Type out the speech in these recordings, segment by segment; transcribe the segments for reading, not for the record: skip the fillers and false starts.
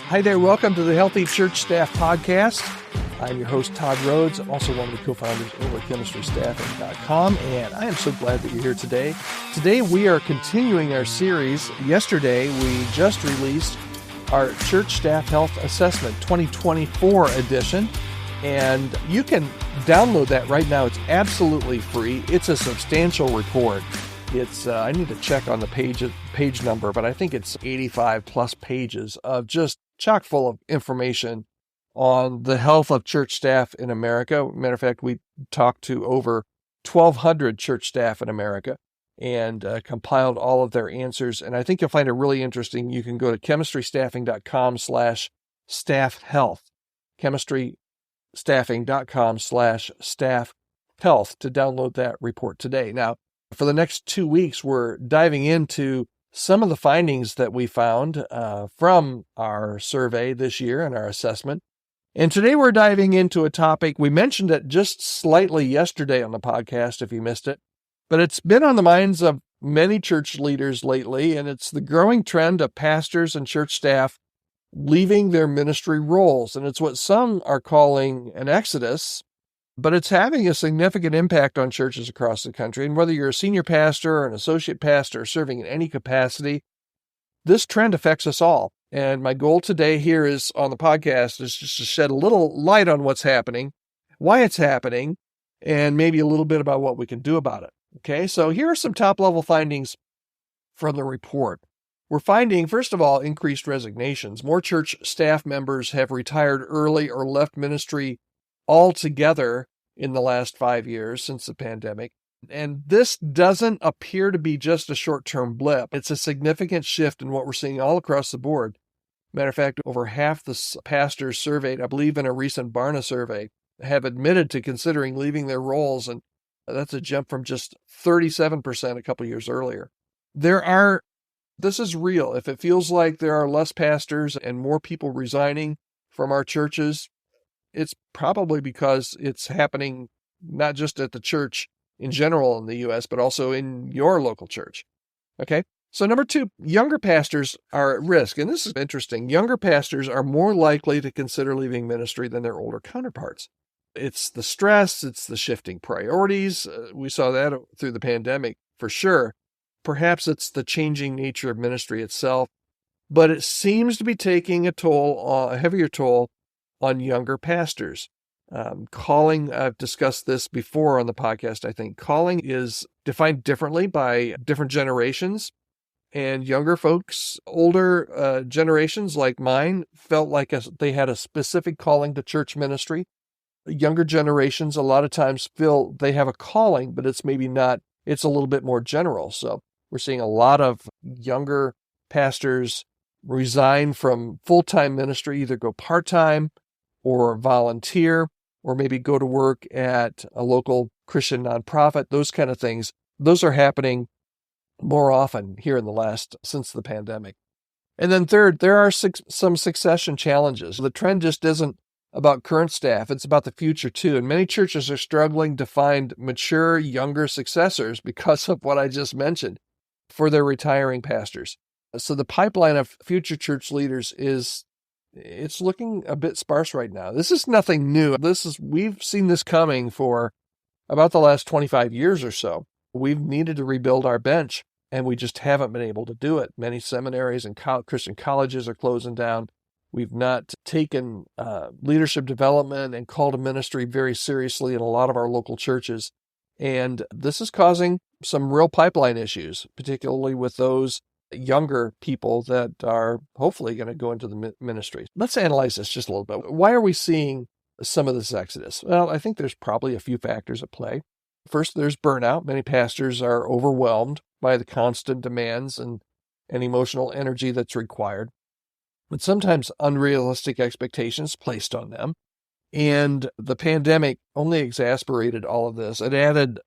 Hi there, welcome to the Healthy Church Staff Podcast. I'm your host, Todd Rhodes. I'm also one of the co-founders over at chemistrystaffing.com, and I am so glad that you're here today. Today we are continuing our series. Yesterday we just released our Church Staff Health Assessment 2024 edition, and you can download that right now. It's absolutely free. It's a substantial report. It's I need to check on the page number, but I think it's 85 plus pages of just chock full of information on the health of church staff in America. Matter of fact, we talked to over 1,200 church staff in America and compiled all of their answers. And I think you'll find it really interesting. You can go to chemistrystaffing.com/staff health, chemistrystaffing.com/staff health to download that report today. Now, for the next 2 weeks, we're diving into some of the findings that we found from our survey this year and our assessment. And today we're diving into a topic. We mentioned it just slightly yesterday on the podcast, if you missed it, but it's been on the minds of many church leaders lately, and it's the growing trend of pastors and church staff leaving their ministry roles. And it's what some are calling an exodus, but it's having a significant impact on churches across the country. And whether you're a senior pastor or an associate pastor or serving in any capacity, this trend affects us all. And my goal today here is on the podcast is just to shed a little light on what's happening, why it's happening, and maybe a little bit about what we can do about it. Okay, so here are some top-level findings from the report. We're finding, first of all, increased resignations. More church staff members have retired early or left ministry altogether in the last 5 years since the pandemic. And this doesn't appear to be just a short-term blip. It's a significant shift in what we're seeing all across the board. Matter of fact, over half the pastors surveyed, I believe in a recent Barna survey, have admitted to considering leaving their roles. And that's a jump from just 37% a couple years earlier. This is real. If it feels like there are less pastors and more people resigning from our churches, it's probably because it's happening not just at the church in general in the U.S., but also in your local church. Okay? So number two, younger pastors are at risk. And this is interesting. Younger pastors are more likely to consider leaving ministry than their older counterparts. It's the stress. It's the shifting priorities. We saw that through the pandemic for sure. Perhaps it's the changing nature of ministry itself, but it seems to be taking a heavier toll on younger pastors. Calling, I've discussed this before on the podcast, I think. Calling is defined differently by different generations, and younger folks, older generations like mine, felt like they had a specific calling to church ministry. Younger generations a lot of times feel they have a calling, but it's maybe not, it's a little bit more general. So we're seeing a lot of younger pastors resign from full-time ministry, either go part-time or volunteer, or maybe go to work at a local Christian nonprofit, those kind of things. Those are happening more often here since the pandemic. And then third, there are some succession challenges. The trend just isn't about current staff, it's about the future too. And many churches are struggling to find mature, younger successors because of what I just mentioned for their retiring pastors. So the pipeline of future church leaders it's looking a bit sparse right now. This is nothing new. We've seen this coming for about the last 25 years or so. We've needed to rebuild our bench, and we just haven't been able to do it. Many seminaries and Christian colleges are closing down. We've not taken leadership development and call to ministry very seriously in a lot of our local churches. And this is causing some real pipeline issues, particularly with those younger people that are hopefully going to go into the ministry. Let's analyze this just a little bit. Why are we seeing some of this exodus? Well, I think there's probably a few factors at play. First, there's burnout. Many pastors are overwhelmed by the constant demands and emotional energy that's required, but sometimes unrealistic expectations placed on them. And the pandemic only exacerbated all of this. It added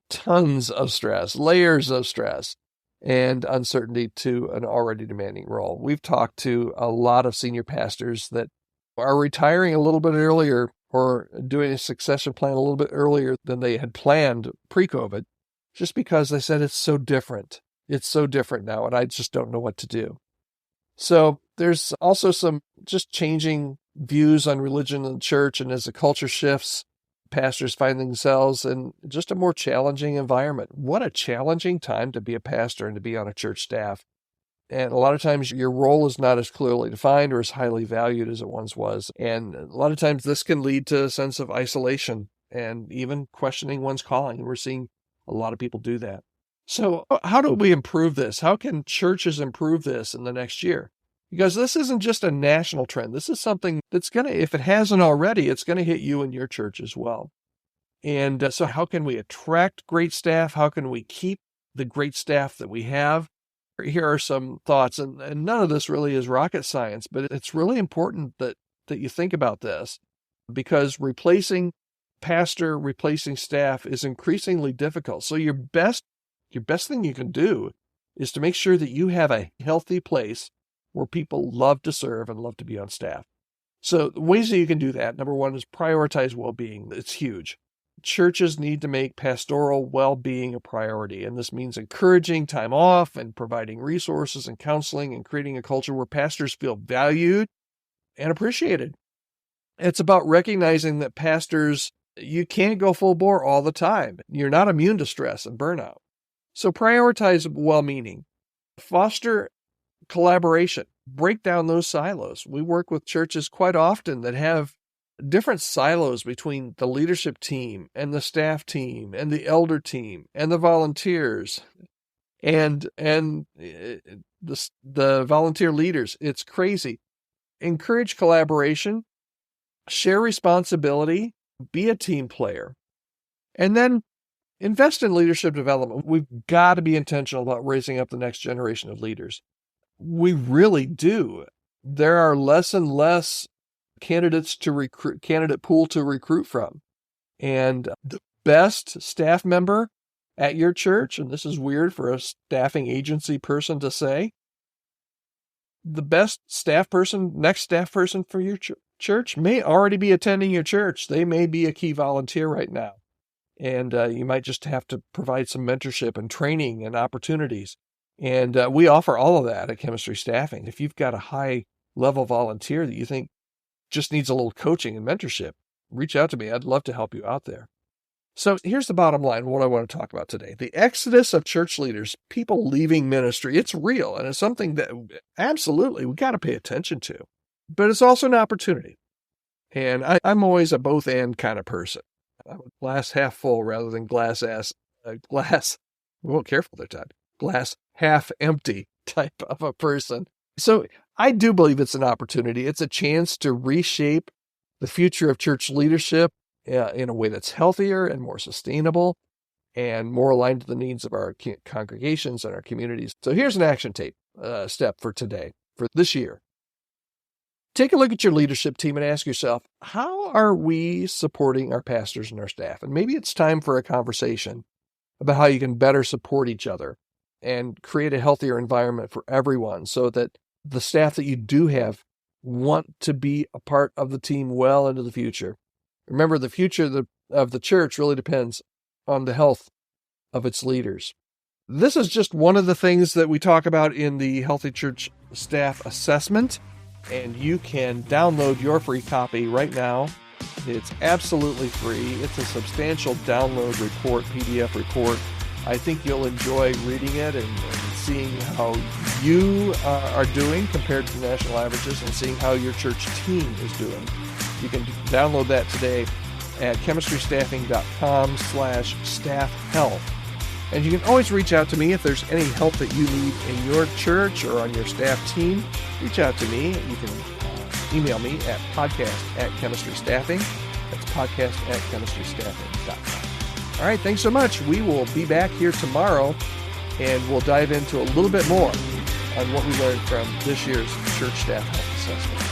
tons of stress, layers of stress, and uncertainty to an already demanding role. We've talked to a lot of senior pastors that are retiring a little bit earlier or doing a succession plan a little bit earlier than they had planned pre-COVID, just because they said it's so different. It's so different now, and I just don't know what to do. So there's also some just changing views on religion and church. And as the culture shifts, pastors find themselves in just a more challenging environment. What a challenging time to be a pastor and to be on a church staff. And a lot of times your role is not as clearly defined or as highly valued as it once was. And a lot of times this can lead to a sense of isolation and even questioning one's calling. And we're seeing a lot of people do that. So how do we improve this? How can churches improve this in the next year? Because this isn't just a national trend. This is something that's going to, if it hasn't already, it's going to hit you and your church as well. And so how can we attract great staff? How can we keep the great staff that we have? Here are some thoughts, and none of this really is rocket science, but it's really important that you think about this, because replacing staff is increasingly difficult. So your best thing you can do is to make sure that you have a healthy place where people love to serve and love to be on staff. So the ways that you can do that, number one, is prioritize well-being. It's huge. Churches need to make pastoral well-being a priority, and this means encouraging time off and providing resources and counseling and creating a culture where pastors feel valued and appreciated. It's about recognizing that pastors, you can't go full bore all the time. You're not immune to stress and burnout. So prioritize well-meaning. Foster collaboration. Break down those silos. We work with churches quite often that have different silos between the leadership team and the staff team and the elder team and the volunteers and the volunteer leaders. It's crazy. Encourage collaboration, share responsibility, be a team player, and then invest in leadership development. We've got to be intentional about raising up the next generation of leaders. We really do. There are less and less candidate pool to recruit from. And the best staff member at your church, and this is weird for a staffing agency person to say, the best next staff person for your church may already be attending your church. They may be a key volunteer right now. And you might just have to provide some mentorship and training and opportunities. And we offer all of that at Chemistry Staffing. If you've got a high-level volunteer that you think just needs a little coaching and mentorship, reach out to me. I'd love to help you out there. So here's the bottom line, what I want to talk about today. The exodus of church leaders, people leaving ministry, it's real, and it's something that absolutely we got to pay attention to. But it's also an opportunity. And I'm always a both and kind of person. I'm a glass half full rather than glass, careful there, Todd, glass half empty type of a person. So I do believe it's an opportunity. It's a chance to reshape the future of church leadership in a way that's healthier and more sustainable and more aligned to the needs of our congregations and our communities. So here's an action step for today, for this year. Take a look at your leadership team and ask yourself, how are we supporting our pastors and our staff? And maybe it's time for a conversation about how you can better support each other and create a healthier environment for everyone so that the staff that you do have want to be a part of the team well into the future. Remember, the future of the church really depends on the health of its leaders. This is just one of the things that we talk about in the Healthy Church Staff Assessment, and you can download your free copy right now. It's absolutely free. It's a substantial download report, PDF report. I think you'll enjoy reading it and seeing how you are doing compared to the national averages and seeing how your church team is doing. You can download that today at chemistrystaffing.com/staffhealth. And you can always reach out to me if there's any help that you need in your church or on your staff team. Reach out to me. You can email me at podcast@chemistrystaffing. That's podcast@chemistrystaffing.com. All right, thanks so much. We will be back here tomorrow, and we'll dive into a little bit more on what we learned from this year's Church Staff Health Assessment.